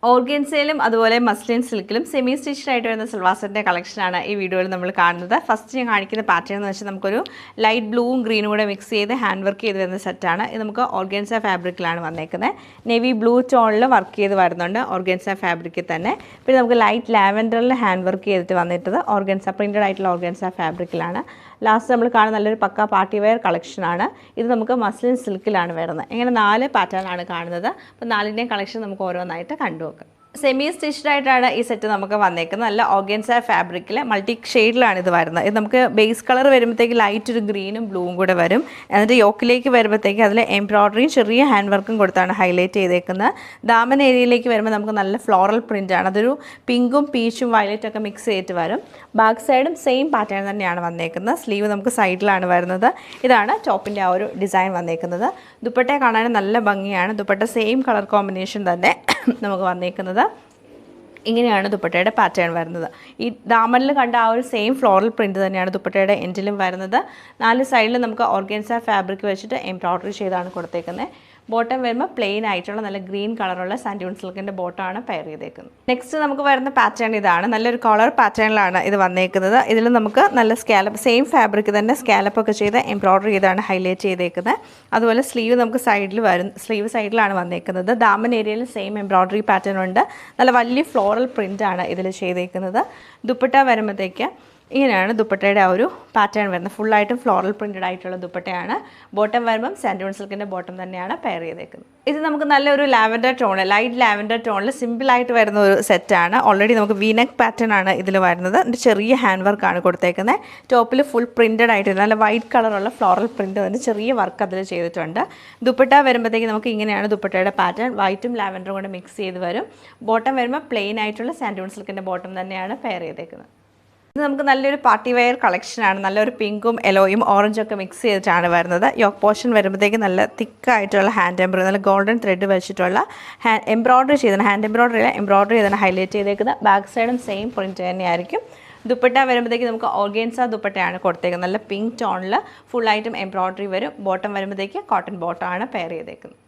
ഓർഗൻസയിലും അതുപോലെ muslin സിൽക്കിലും semi stitched ആയിട്ട് വരുന്ന സൽവാർ സെറ്റിൻ്റെ കളക്ഷനാണ് ഈ വീഡിയോയിൽ നമ്മൾ കാണുന്നത്. ഫസ്റ്റ് ഞാൻ കാണിക്കുന്ന പാറ്റേൺ എന്ന് വെച്ചാൽ നമുക്കൊരു ലൈറ്റ് ബ്ലൂവും ഗ്രീനും കൂടെ മിക്സ് ചെയ്ത് ഹാൻഡ് വർക്ക് ചെയ്ത് വരുന്ന സെറ്റാണ്. ഇത് നമുക്ക് ഓർഗൻസ ഫാബ്രിക്കിലാണ് വന്നേക്കുന്നത്. നേവി ബ്ലൂ ടോണിൽ വർക്ക് ചെയ്ത് വരുന്നുണ്ട് ഓർഗൻസ ഫാബ്രിക്കിൽ തന്നെ. പിന്നെ നമുക്ക് ലൈറ്റ് ലാവൻഡറിൽ ഹാൻഡ് വർക്ക് ചെയ്തിട്ട് വന്നിട്ടത് ഓർഗൻസ പ്രിൻറ്റഡ് ആയിട്ടുള്ള ഓർഗൻസ ഫാബ്രിക്കിലാണ്. ലാസ്റ്റ് നമ്മൾ കാണുന്ന നല്ലൊരു പക്ക പാർട്ടി വെയർ കളക്ഷനാണ്. ഇത് നമുക്ക് മസ്ലിൻ സിൽക്കിലാണ് വരുന്നത്. ഇങ്ങനെ 4 പാറ്റേൺ ആണ് കാണുന്നത്. അപ്പോൾ 4ൻ്റെയും കളക്ഷൻ നമുക്ക് ഓരോന്നായിട്ട് കണ്ടുനോക്കാം. സെമി സ്റ്റിച്ച്ഡ് ആയിട്ടാണ് ഈ സെറ്റ് നമുക്ക് വന്നേക്കുന്നത്. നല്ല ഓർഗൻസ ഫാബ്രിക്കിൽ മൾട്ടി ഷെയ്ഡിലാണ് ഇത് വരുന്നത്. ഇത് നമുക്ക് ബേസ് കളർ വരുമ്പോഴത്തേക്ക് ലൈറ്റ് ഒരു ഗ്രീനും ബ്ലൂവും കൂടെ വരും. എന്നിട്ട് യോക്കിലേക്ക് വരുമ്പോഴത്തേക്ക് അതിൽ എംബ്രോയ്ഡറിയും ചെറിയ ഹാൻഡ് വർക്കും കൊടുത്താണ് ഹൈലൈറ്റ് ചെയ്തേക്കുന്നത്. ദാമൻ ഏരിയയിലേക്ക് വരുമ്പോൾ നമുക്ക് നല്ല ഫ്ലോറൽ പ്രിൻ്റാണ്. അതൊരു പിങ്കും പീച്ചും വയലറ്റും ഒക്കെ മിക്സ് ചെയ്തിട്ട് വരും. ബാക്ക് സൈഡും സെയിം പാറ്റേൺ തന്നെയാണ് വന്നേക്കുന്നത്. സ്ലീവ് നമുക്ക് സൈഡിലാണ് വരുന്നത്. ഇതാണ് ടോപ്പിൻ്റെ ആ ഒരു ഡിസൈൻ വന്നേക്കുന്നത്. ദുപ്പട്ടയെ കാണാൻ നല്ല ഭംഗിയാണ്. ദുപ്പട്ട സെയിം കളർ കോമ്പിനേഷൻ തന്നെ നമുക്ക് വന്നേക്കുന്നത്. ഇങ്ങനെയാണ് ദുപ്പട്ടയുടെ പാറ്റേൺ വരുന്നത്. ഈ ദാമനിൽ കണ്ട ആ ഒരു സെയിം ഫ്ലോറൽ പ്രിൻറ്റ് തന്നെയാണ് ദുപ്പട്ടയുടെ എൻഡിലും വരുന്നത്. 4 സൈഡിൽ നമുക്ക് ഓർഗൻസ ഫാബ്രിക് വെച്ചിട്ട് എംബ്രോയ്ഡറി ചെയ്താണ് കൊടുത്തേക്കുന്നത്. ബോട്ടം വരുമ്പോൾ പ്ലെയിൻ ആയിട്ടുള്ള നല്ല ഗ്രീൻ കളറുള്ള സാൻഡ്യൂൺ സിൽക്കിൻ്റെ ബോട്ടമാണ് പെയർ ചെയ്തേക്കുന്നത്. നെക്സ്റ്റ് നമുക്ക് വരുന്ന പാറ്റേൺ ഇതാണ്. നല്ലൊരു കളർ പാറ്റേണിലാണ് ഇത് വന്നേക്കുന്നത്. ഇതിൽ നമുക്ക് നല്ല സ്കാലപ്പ് സെയിം ഫാബ്രിക് തന്നെ സ്കാലപ്പ് ഒക്കെ ചെയ്ത് എംബ്രോയ്ഡറി ചെയ്താണ് ഹൈലൈറ്റ് ചെയ്തേക്കുന്നത്. അതുപോലെ സ്ലീവ് നമുക്ക് സൈഡിൽ വരും. സ്ലീവ് സൈഡിലാണ് വന്നേക്കുന്നത്. ദാമൻ ഏരിയയിൽ സെയിം എംബ്രോയ്ഡറി പാറ്റേൺ ഉണ്ട്. നല്ല വലിയ ഫ്ലോറൽ പ്രിൻ്റാണ് ഇതിൽ ചെയ്തേക്കുന്നത്. ദുപ്പട്ട വരുമ്പോഴത്തേക്ക് ഇങ്ങനെയാണ് ദുപ്പട്ടയുടെ ആ ഒരു പാറ്റേൺ വരുന്നത്. ഫുള്ളായിട്ടും ഫ്ലോറൽ പ്രിൻറ്റഡ് ആയിട്ടുള്ള ദുപ്പട്ടയാണ്. ബോട്ടം വരുമ്പം സാൻഡ്യൂൺ സിൽക്കിൻ്റെ ബോട്ടം തന്നെയാണ് പെയർ ചെയ്തേക്കുന്നത്. ഇത് നമുക്ക് നല്ലൊരു ലാവൻഡർ ടോണ്, ലൈറ്റ് ലാവൻഡർ ടോണിൽ സിമ്പിളായിട്ട് വരുന്ന ഒരു സെറ്റാണ്. ഓൾറെഡി നമുക്ക് വീനെക്ക് പാറ്റേൺ ആണ് ഇതിൽ വരുന്നത്. എൻ്റെ ചെറിയ ഹാൻഡ് വർക്കാണ് കൊടുത്തേക്കുന്നത്. ടോപ്പിൽ ഫുൾ പ്രിൻറ്റഡ് ആയിട്ട് നല്ല വൈറ്റ് കളറുള്ള ഫ്ലോറൽ പ്രിൻറ്റ് തന്നെ ചെറിയ വർക്ക് അതിൽ ചെയ്തിട്ടുണ്ട്. ദുപ്പട്ട വരുമ്പോഴത്തേക്ക് നമുക്ക് ഇങ്ങനെയാണ് ദുപ്പട്ടയുടെ പാറ്റേൺ. വൈറ്റും ലാവൻഡറും കൂടെ മിക്സ് ചെയ്ത് വരും. ബോട്ടം വരുമ്പോൾ പ്ലെയിൻ ആയിട്ടുള്ള സാൻഡ്യൂൺ സിൽക്കിൻ്റെ ബോട്ടം തന്നെയാണ് പെയർ ചെയ്തേക്കുന്നത്. ഇത് നമുക്ക് നല്ലൊരു പാർട്ടി വെയർ കളക്ഷനാണ്. നല്ലൊരു പിങ്കും യെല്ലോയും ഓറഞ്ചും ഒക്കെ മിക്സ് ചെയ്തിട്ടാണ് വരുന്നത്. യോക്ക് പോർഷൻ വരുമ്പോഴത്തേക്ക് നല്ല തിക്കായിട്ടുള്ള ഹാൻഡ് എംബ്രോയ്ഡറി, നല്ല ഗോൾഡൻ ത്രെഡ് വെച്ചിട്ടുള്ള എംബ്രോയ്ഡറി ചെയ്താണ്. ഹാൻഡ് എംബ്രോയ്ഡറി ചെയ്താണ് ഹൈലൈറ്റ് ചെയ്തേക്കുന്നത്. ബാക്ക് സൈഡും സെയിം പ്രിൻറ്റ് തന്നെയായിരിക്കും. ദുപ്പട്ട വരുമ്പോഴത്തേക്ക് നമുക്ക് ഓർഗൻസ ദുപ്പട്ടയാണ് കൊടുത്തേക്കുന്നത്. നല്ല പിങ്ക് ടോണിൽ ഫുള്ളായിട്ടും എംബ്രോയ്ഡറി വരും. ബോട്ടം വരുമ്പോഴത്തേക്ക് കോട്ടൺ ബോട്ടമാണ് പെയർ ചെയ്തേക്കുന്നത്.